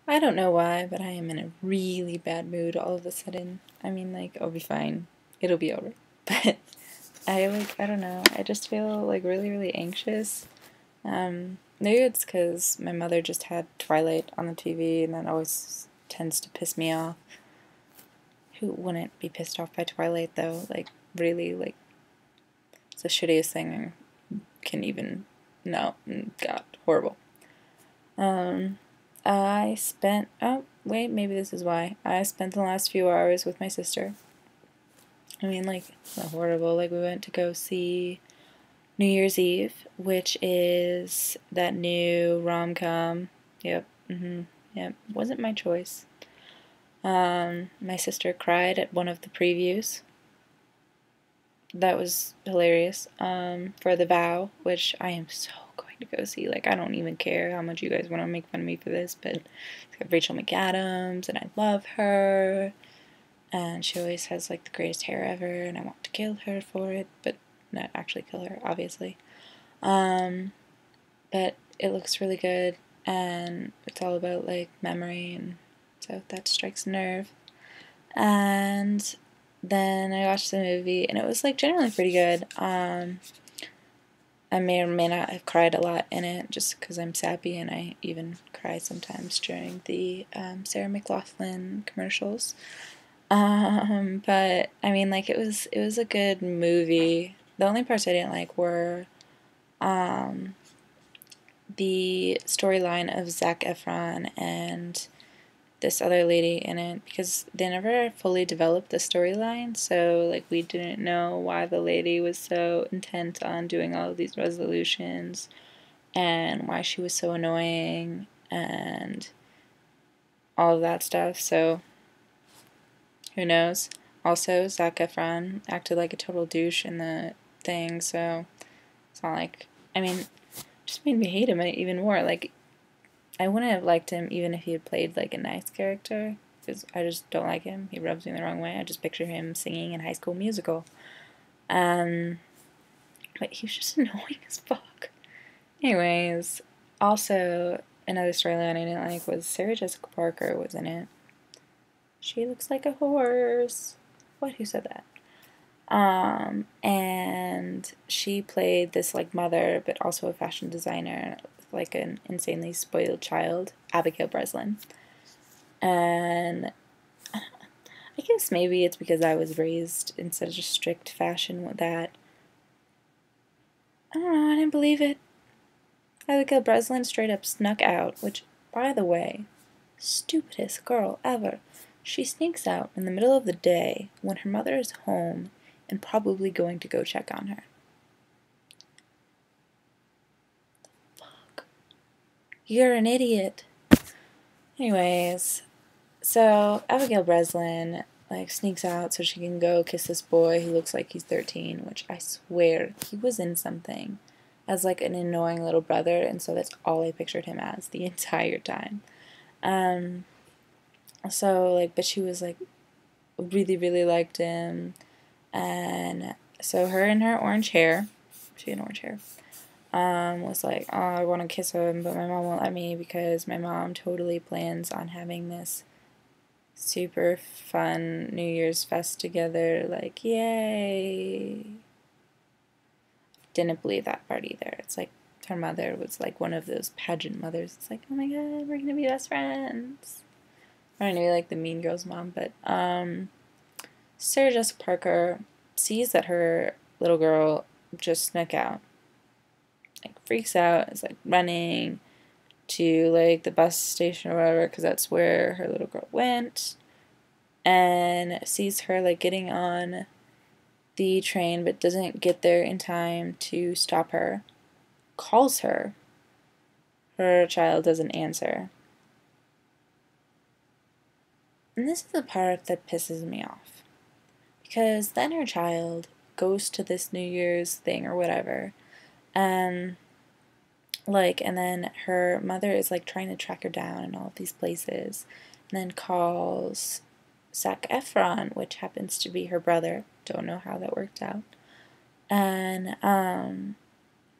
I don't know why, but I am in a really bad mood all of a sudden. I mean, like, I'll be fine. It'll be over. But I don't know. I just feel like really, really anxious. Maybe it's because my mother just had Twilight on the TV, and that always tends to piss me off. Who wouldn't be pissed off by Twilight, though? Like, really, like, it's the shittiest thing I can even. No, God, horrible. Um, I spent, oh, wait, maybe this is why. I spent the last few hours with my sister. I mean, like, it's not horrible. Like, we went to go see New Year's Eve, which is that new rom-com. Yep, yep. Wasn't my choice. My sister cried at one of the previews. That was hilarious. For The Vow, which I am so going to go see. Like, I don't even care how much you guys want to make fun of me for this, but it's got Rachel McAdams, and I love her. And she always has, like, the greatest hair ever, and I want to kill her for it, but not actually kill her, obviously. But it looks really good, and it's all about, like, memory, and so that strikes a nerve. And then I watched the movie, and it was, like, generally pretty good. I may or may not have cried a lot in it just because I'm sappy, and I even cry sometimes during the Sarah McLachlan commercials. But I mean, like, it was a good movie. The only parts I didn't like were the storyline of Zac Efron and this other lady in it, because they never fully developed the storyline, so like we didn't know why the lady was so intent on doing all of these resolutions and why she was so annoying and all of that stuff. So who knows? Also, Zac Efron acted like a total douche in the thing, so it's not like, I mean, it just made me hate him even more. Like, I wouldn't have liked him even if he had played like a nice character, because I just don't like him. He rubs me the wrong way. I just picture him singing in High School Musical. Um, but he was just annoying as fuck. Anyways, also another storyline I didn't like was Sarah Jessica Parker was in it. She looks like a horse. What? Who said that? And she played this like mother, but also a fashion designer, like an insanely spoiled child, Abigail Breslin. And I guess maybe it's because I was raised in such a strict fashion with that. I don't know, I didn't believe it. Abigail Breslin straight up snuck out, which, by the way, stupidest girl ever. She sneaks out in the middle of the day when her mother is home and probably going to go check on her. Fuck. You're an idiot. Anyways, so Abigail Breslin like sneaks out so she can go kiss this boy who looks like he's 13, which I swear he was in something as like an annoying little brother, and so that's all I pictured him as the entire time. Um, so like, but she was like really, really liked him, and so her and her orange hair, she had orange hair, was like, oh, I want to kiss him, but my mom won't let me because my mom totally plans on having this super fun New Year's fest together. Like, yay. Didn't believe that part either. It's like her mother was like one of those pageant mothers. It's like, oh my god, we're gonna be best friends. I don't know, like the Mean Girls mom, but Sarah Jessica Parker sees that her little girl just snuck out. Like, freaks out, is like running to like the bus station or whatever, because that's where her little girl went, and sees her like getting on the train but doesn't get there in time to stop her. Calls her. Her child doesn't answer. And this is the part that pisses me off. Because then her child goes to this New Year's thing or whatever, and and then her mother is like trying to track her down in all of these places, and then calls Zac Efron, which happens to be her brother. Don't know how that worked out. And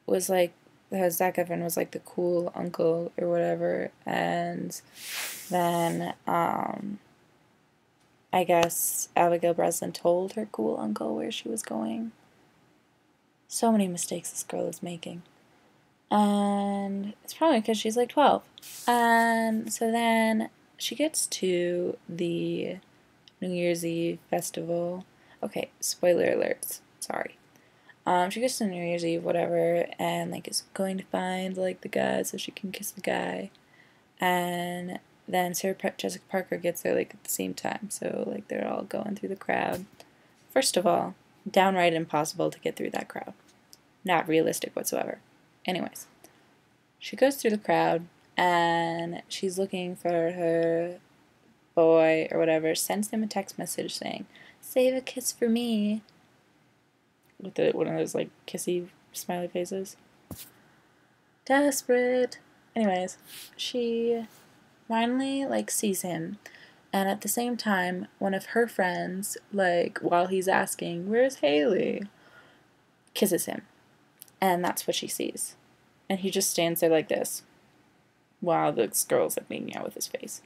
was like Zac Efron was like the cool uncle or whatever, and then I guess Abigail Breslin told her cool uncle where she was going. So many mistakes this girl is making. And it's probably because she's like 12. And so then she gets to the New Year's Eve festival. Okay, spoiler alerts. Sorry. She gets to New Year's Eve, whatever, and like is going to find like the guy so she can kiss the guy. And then Jessica Parker gets there like at the same time, so like they're all going through the crowd. First of all, downright impossible to get through that crowd. Not realistic whatsoever. Anyways, she goes through the crowd and she's looking for her boy or whatever, sends him a text message saying, "Save a kiss for me." With one of those like kissy smiley faces. Desperate. Anyways, she finally like sees him, and at the same time, one of her friends, like while he's asking, "Where's Haley?" kisses him. And that's what she sees. And he just stands there like this while this girl's like making out with his face.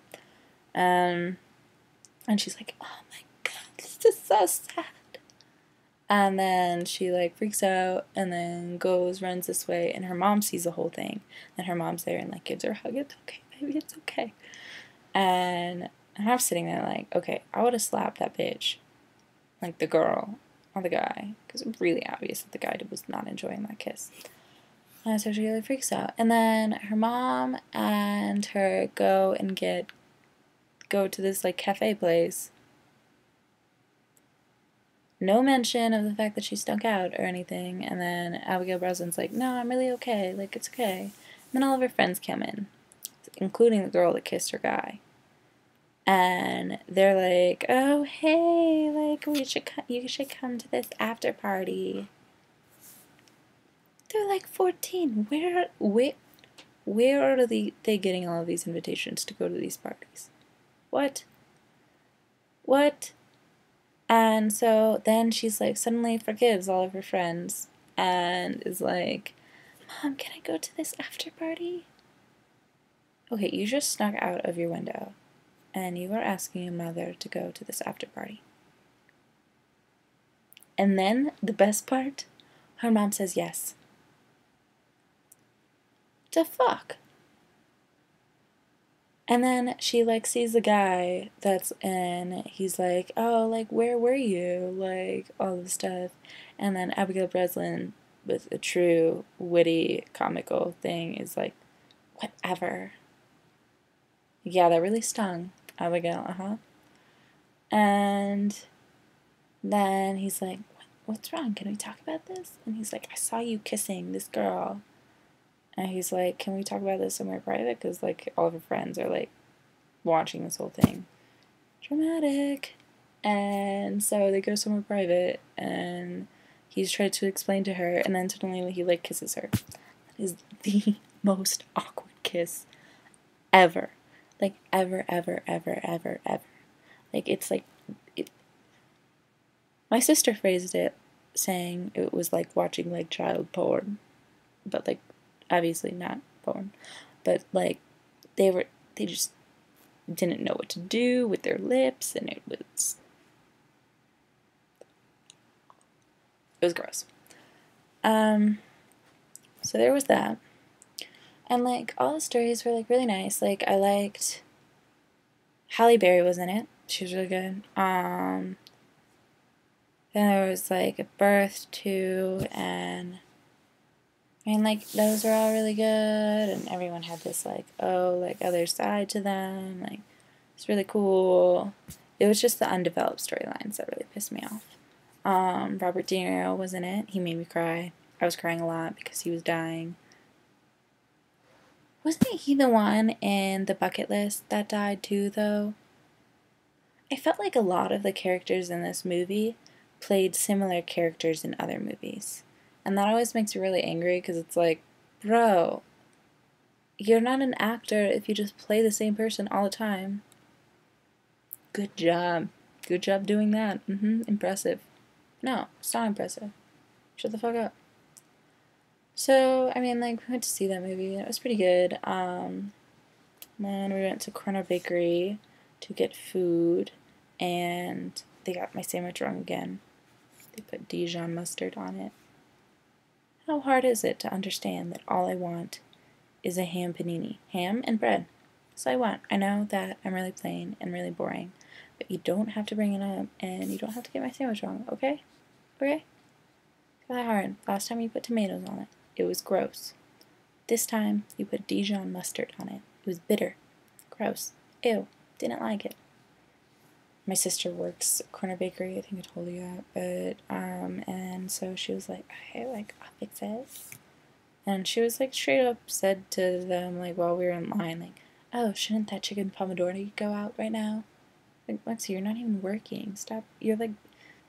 And she's like, "Oh my god, this is so sad." And then she like freaks out and then runs this way, and her mom sees the whole thing. And her mom's there and like gives her a hug. "It's okay, baby, it's okay." And I'm sitting there like, okay, I would have slapped that bitch. Like the girl or the guy. Because it's really obvious that the guy was not enjoying that kiss. And so she really freaks out. And then her mom and her go to this like cafe place. No mention of the fact that she stunk out or anything. And then Abigail Breslin's like, "No, I'm really okay. Like, it's okay." And then all of her friends come in, including the girl that kissed her guy. And they're like, "Oh, hey, like, you should come to this after party." They're like 14. Where are they getting all of these invitations to go to these parties? What? And so then she's like, suddenly forgives all of her friends and is like, "Mom, can I go to this after party?" Okay, you just snuck out of your window and you are asking your mother to go to this after party. And then the best part, her mom says yes. The fuck? And then she like sees the guy that's in, he's like, "Oh, like, where were you?" Like, all this stuff. And then Abigail Breslin, with a true witty comical thing, is like, "Whatever." Yeah, that really stung, Abigail, And then he's like, "What's wrong? Can we talk about this?" And he's like, "I saw you kissing this girl." And he's like, "Can we talk about this somewhere private?" Because, like, all of her friends are, like, watching this whole thing. Dramatic. And so they go somewhere private, and he's tried to explain to her, and then suddenly he, like, kisses her. That is the most awkward kiss ever. Like, ever. Like, it's like... My sister phrased it saying it was like watching, like, child porn. But, like, obviously not porn. But, like, they just didn't know what to do with their lips, and it was gross. So there was that. And, like, all the stories were, like, really nice. Like, I liked... Halle Berry was in it. She was really good. Then there was, like, A Birth too, and... I mean, like, those were all really good, and everyone had this, like, other side to them. Like, it's really cool. It was just the undeveloped storylines that really pissed me off. Robert De Niro was in it. He made me cry. I was crying a lot because he was dying. Wasn't he the one in The Bucket List that died too, though? I felt like a lot of the characters in this movie played similar characters in other movies. And that always makes me really angry because it's like, bro, you're not an actor if you just play the same person all the time. Good job. Good job doing that. Impressive. No, it's not impressive. Shut the fuck up. So, I mean, like, we went to see that movie. It was pretty good. Then we went to Corner Bakery to get food, and they got my sandwich wrong again. They put Dijon mustard on it. How hard is it to understand that all I want is a ham panini? Ham and bread. So I know that I'm really plain and really boring, but you don't have to bring it up, and you don't have to get my sandwich wrong, okay? Okay? It's not that hard. Last time you put tomatoes on it, it was gross. This time you put Dijon mustard on it. It was bitter. Gross. Ew. Didn't like it. My sister works at Corner Bakery, I think I told you that, but, and so she was like, okay, like, I'll fix it. And she was like, straight up said to them, like, while we were in line, like, oh, shouldn't that chicken pomodoro go out right now? Like, Lexi, you're not even working. Stop. You're like,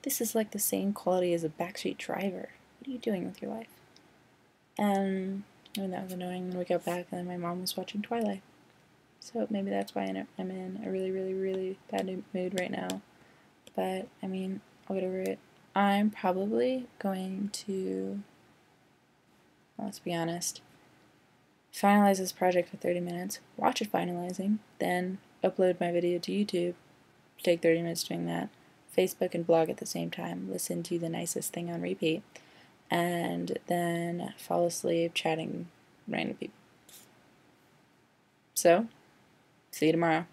this is like the same quality as a backstreet driver. What are you doing with your life? And that was annoying when we got back, and then my mom was watching Twilight. So maybe that's why I'm in a really, really, really bad mood right now. But, I mean, I'll get over it. I'm probably going to, let's be honest, finalize this project for 30 minutes, watch it finalizing, then upload my video to YouTube, take 30 minutes doing that, Facebook and blog at the same time, listen to The Nicest Thing on repeat, and then fall asleep chatting random people. So, see you tomorrow.